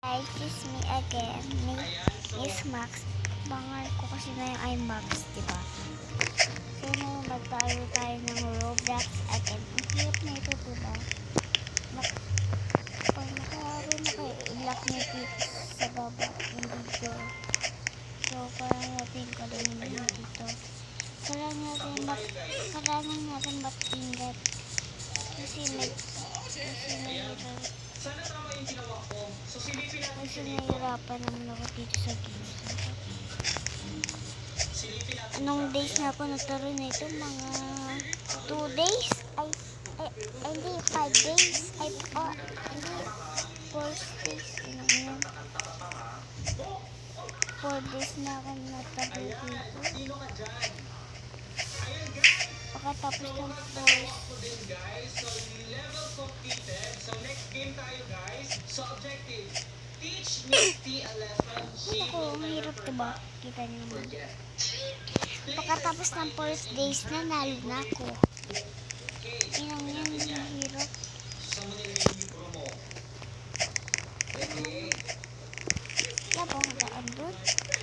Guys, it's me again, Miss Max. Bangal ko kasi na yung iMax, diba? So, ngayon magtayo tayo ng Roblox again. Ang hirap na ito, diba? Pag nakalaro na kayo, i-lock nyo dito sa baba yung video. So, parang natin kalimutan dito. Kailangan natin matingat. Kasi nahihirapan naman ako dito sa games. Anong days na ako nagtaro na ito? Mga 2 days? Ay, hindi, 5 days. Hindi, 4 days. Ano yan? 4 days na ako nagtaro dito. Pagkatapos ng force. So level completed. So next game tayo guys. So objective. Teach Misty a lesson. Ako, ang hirap diba? Kita niyo naman. Pagkatapos ng 4 days na nalo na ako. Inang yan, ang hirap. Sa mo nilagay yung pro mo. Okay. Wala ba akong daan doon?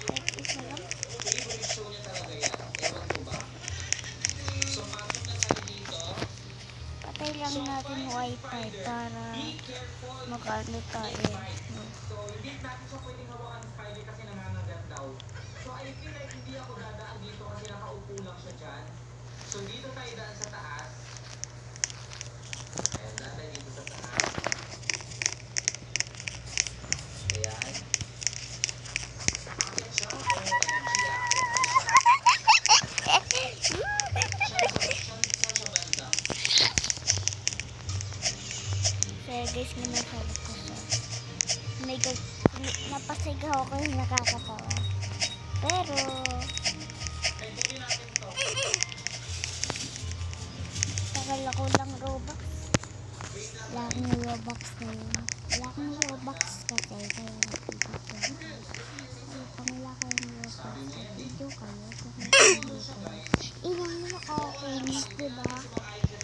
Kahit isa lang. Favorite show niya talaga yan. Ewan ko ba? So pasok na tayo dito. Patay lang natin wifi para makano tayo. So hindi natin siya pwedeng hawakan ng spider kasi nangangagat daw. So I feel like hindi ako dadaan dito kasi nakaupo lang siya dyan. So dito tayo daan sa taas. Ayan, daan tayo dito sa taas. Ayan. Akit siya. Oh, energy ah. Saan siya banda? So guys, minasabi ko siya. Napasigaw ako yung nakakatawa. Pero, Ay, tuloy natin to. tagal ako lang Robux. Wala akong Robux na yun. Wala akong Robux kasi kaya nakikita ko. Ay, kung wala kayong Robux, video kayo. Inang mo naka-finish, diba?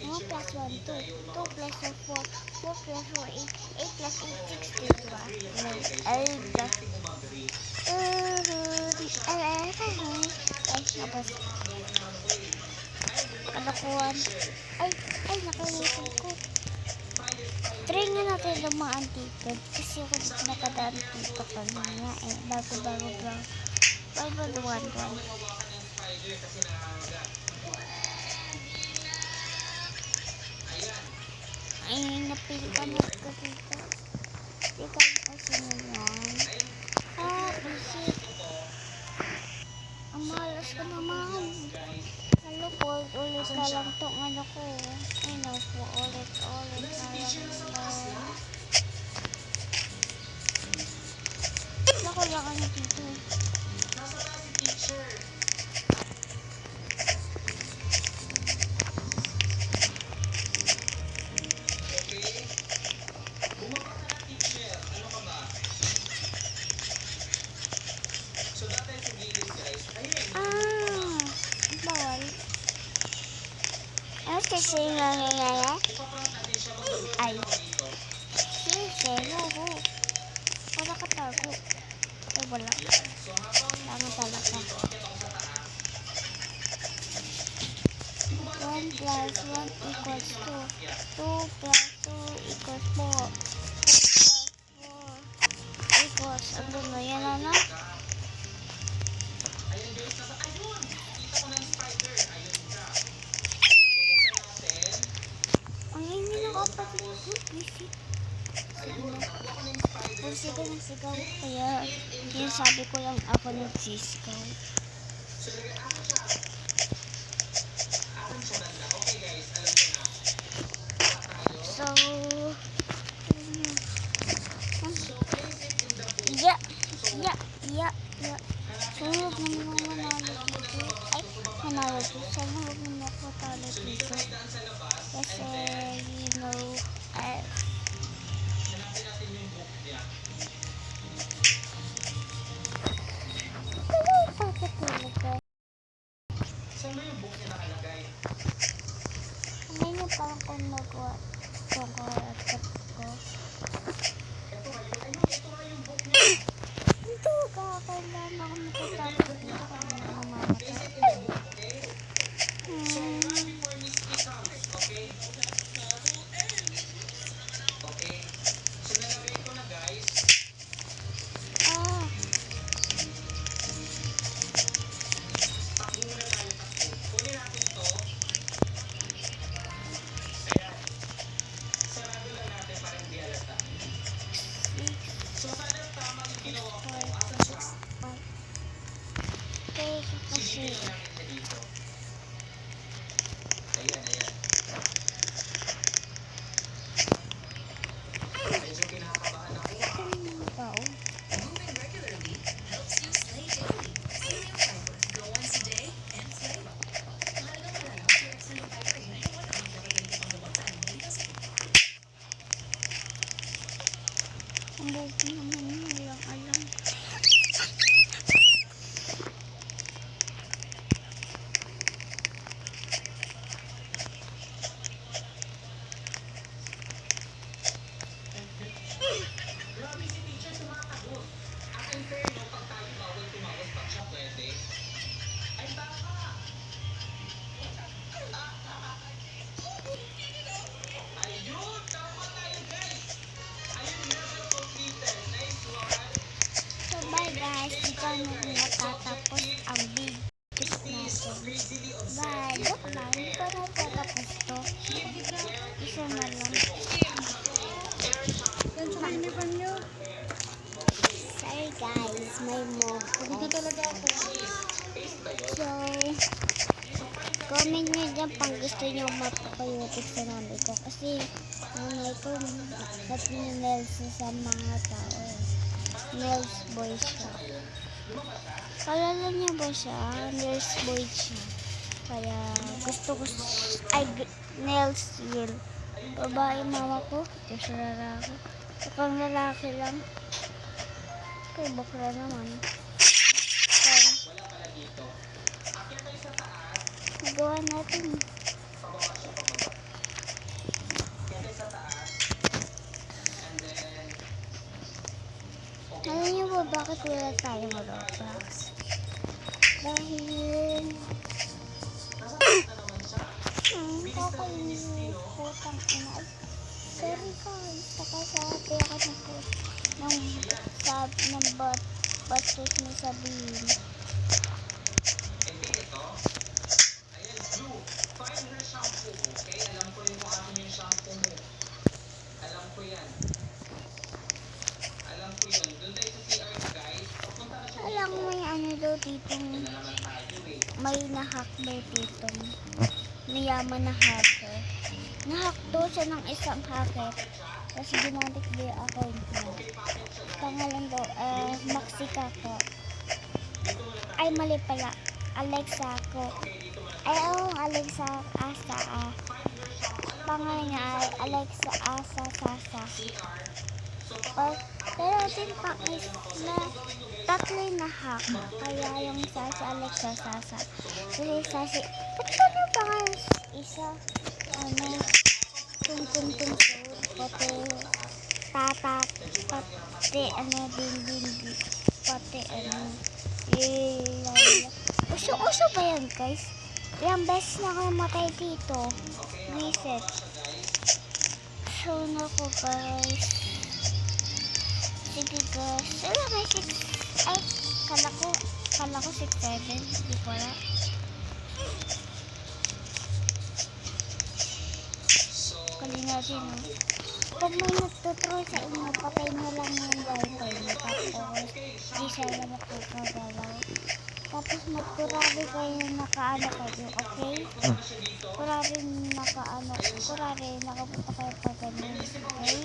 1 plus 1, 2. 2 plus 4, 4 plus 4, 8. 8 plus 8, 16, diba? Ay, tapos kalakuan. Ay, nakalimutan ko. Try nga natin lumaan dito. Kasi ako dito nakadaan dito kanina eh. Bago-bago lang. Bago-duwan. Ay, napilitan ko dito. Hindi ka kasi naman. Busit. Ang malas ko naman. Halo po, ulit na lang itong ano ko. Ay, naku, ulit na lang. Naku lang ano dito. Nasa taas si teacher. Okay. Bumaba ka na teacher. Ano ka ba? So dati sa gilid guys. Ayun. Bawal. Ano kasi nangyayari? Ipaprank natin siya mag-download Ay. dito. Sige, ho. Wala ka tago. Ay, wala. Yan. So habang Tama talaga. dito, akit ako sa taas. 1 plus 1 equals 2. 2 plus 2 equals 4. 2 plus 4 equals, ano na yan, ano? Ayun guys, nasa, ayun! Kita ko na yung spider. Ayun siya. So buksan natin. Ang hindi nakapagod. Visit. Ayun, nakuha ko na yung spider. Kung sigaw ng sigaw. Kaya, yung sabi ko lang ako nagsisigaw. So lagay akin siya. Akin siya banda. Okay guys, alam ko na. Tayo. So, So place it in the bowl. ya. Sunog naman ako manalo dito. Ay, manalo dito. Sana huwag naman ako talo So dito dito. tayo daan sa labas. Kasi, And then, you know, hanapin natin yung book niya. bakit talaga? Saan ba yung book niya nakalagay? Ngayon yung parang kung nagawa ko. Ito nga yung book Alam. Grabe si teacher tumatagot. Ang unfair no, pag tayo bawal tumagos pag siya pwede. Ay baka! Ayun! Tama tayo guys! Ayun, level completed. Nice one! So bye guys, dito na natatapos ang video This natin. crazily Bye! obsessed Joke with lang, her hindi hair. ko na tatapos to. He declared Isa na lang. hair shampoo. Sorry guys, may mom. Paste ba yun? So, comment nyo dyan pang gusto nyo mapapayutik sa nanay ko. Kasi nanay ko nails sa mga tao. Nails boy siya. Kalala niya ba siya? Nails boy siya. Kaya gusto ko nails girl. Babae mama ko. Tapos lalaki. Kapag lalaki lang. Kay bakla naman. Kaya Wala pala dito. Akyat tayo sa taas. nagawa natin. Pababa siya, pababa. Akyat tayo sa taas. And then... Okay. Alam niyo ba bakit wala tayong Roblox? Dahil Nasa taas na naman siya. kakainis putang ina. Ay, sorry guys, nakasabi ako ng bastos na sabihin. And then ito. Ayan, blue. Find her shampoo, okay? Alam ko yung kung akin yung shampoo mo. Alam ko yan. Alam ko yun. Doon tayo sa CR guys. Papunta na siya Alam dito. mo yung ano daw dito, Yan na naman tayo eh. may nahack daw dito. Mayaman na hacker. Nahack daw siya ng isang hacker. Kasi ginamit daw yung account niya. Pangalan daw, Maxi Kako. Ay, mali pala. Alexa ko. Ay, Alexa Asa. Pangalan niya ay Alexa Asa Sasa. Pero din pa is na tatlo yung na-hack. Kaya yung isa si Alexa Sasa. Kasi isa si... Ba't ka na ba nga isa? Ano? Tung pati tatak. Pati ano din. Pati ano. Uso ba yan guys? Ilang beses na ako namatay dito. Reset. So naku guys. Sige guys. Wala may 6. Ay, kala ko 6-7. Hindi ko alam. Kali natin pag may nagtutroll sa inyo, patay na lang yung wifi niyo. Tapos, di sila makakagalaw. Tapos magkurari kayo nakaano kayo, okay? Kurari nakapunta kayo pa ganun, okay?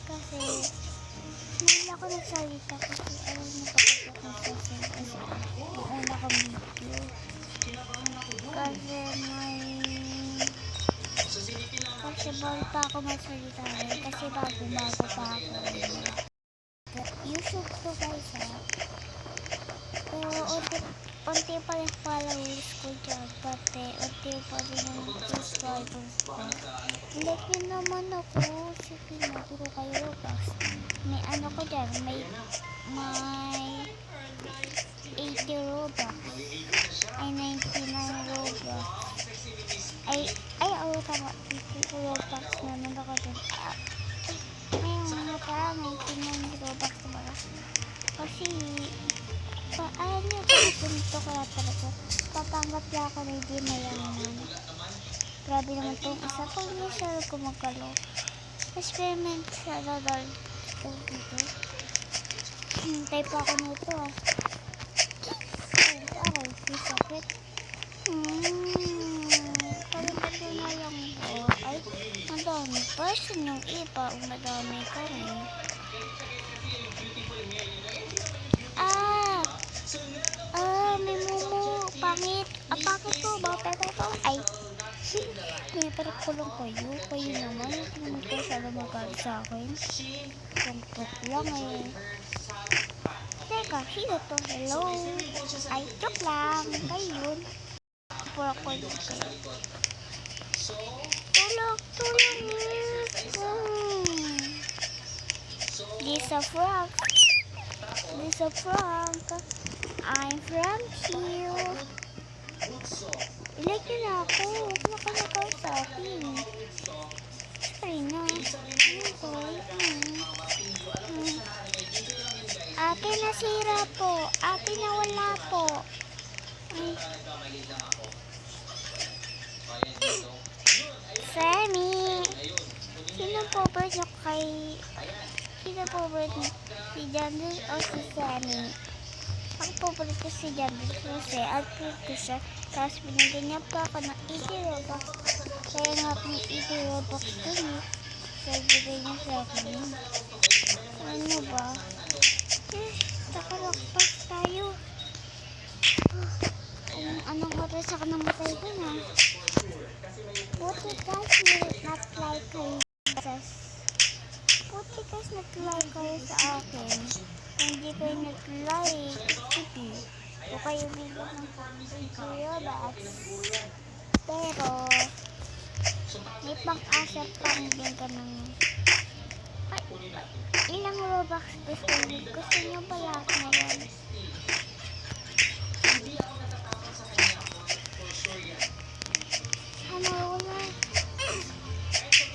Kasi, hindi ako nagsalita kasi ayaw mo bakit ako nagsasalita kasi yung una kong video. Kasi bawal pa ako magsalita ngayon kasi bago pa ako. YouTube to guys ha. Pero unti pa rin followers ko dyan. Pati unti pa rin yung subscribers ko. Like nyo naman ako. Sige maguro kayo Roblox. May ano ko dyan. May 80 Robux. Ay 99 Robux. Ay, tama. 80 Robux naman ako dun. May mga para 99 Robux ba? Kasi, alam niyo, ganito ko lang talaga. Papanggap lang ako na hindi mayaman. Grabe naman itong isa. Pag may sarap ko magkalo. Experiment sa dadal. Ito dito. Hintay pa ako nito ah. Aray, may sakit. Pagkakito na lang po. Ay, madami person yung iba. Madami ka rin. May mumu. Pangit. Pangit ko ba? Pepe ko. Ay, Pero kulong kayo. Kayo naman. Hindi naman kayo siya lumagal sa akin. Tungtok lang eh. Teka, sino to? Hello? Ay, joke lang. Kayo yun. Pura ko yun kayo. Tulog, tulog. Lisa Frank. Lisa Frank. I'm from here. Ilike na ako. Huwag na ka nakaw sa akin. Sorry na. Ate nasira po. Ate nawala po. Ay. Sammy. Sino po ba niyo kay... Sino po ba niyo? Si Jandel o si Sammy? Ang paborito ko si Jandel kasi at-tweet ko siya. Tapos binigyan niya pa ako ng 80 Robux. Kaya nga akong 80 Robux dun eh. Kaya bigay niya sa akin. Ano ba? Yes, nakalakpas tayo. Anong oras ako namatay dun ah? Buti guys, not like kayo. Buti guys, not like kayo sa akin. Hindi kayo nag-like. Sige. O kayo bigyan ng kayo ba? Pero, may pang-asa pang din ka ng... Ay, ilang Robux gusto niyo? Gusto niyo pala ako ngayon? Ano, wala.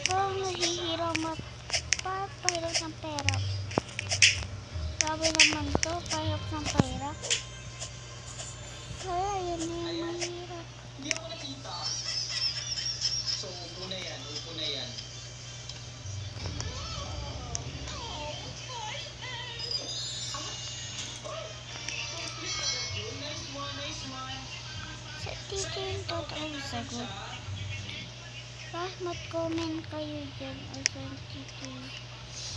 Parang nahihiro magpapahirap ng pera. Sabi naman to, pahirap ng pera. Kaya yun na yung mahirap. Hindi ako nakita. So, upo na yan, upo na yan. Nice one, nice one. Sa dito yung totoong sagot. Tapos mag-comment kayo dyan. O sa dito yung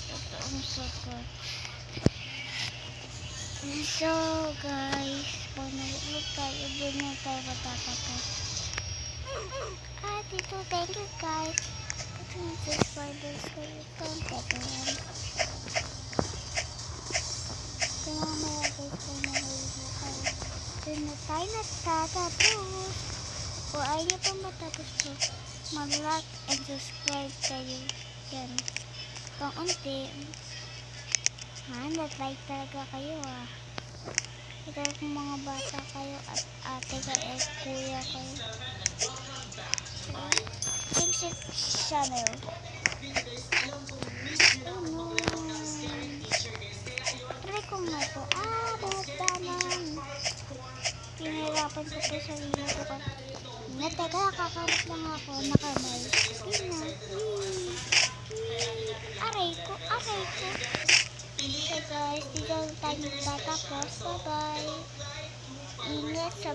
totoong sagot. So guys, panulog tayo. Doon na tayo matatapos. Dito, thank you guys. Ito yung subscribers kayo. Contact yan. So mamaya guys, kung nahulog kayo. Doon na tayo natatapos. Kung ayaw niyo pa matapos to, mag-like and subscribe kayo. Yan. Kung unti, like talaga kayo ah. Ito kung mga bata kayo at ate kayo at kuya kayo. Pink channel. Try ko nga ito. Batanan. Pinirapan ko po sa sarili ko. Teka, kakalit lang ako. Nakamay. Aray ko. So guys, dito tayo magtatapos. Bye bye. Ingat sa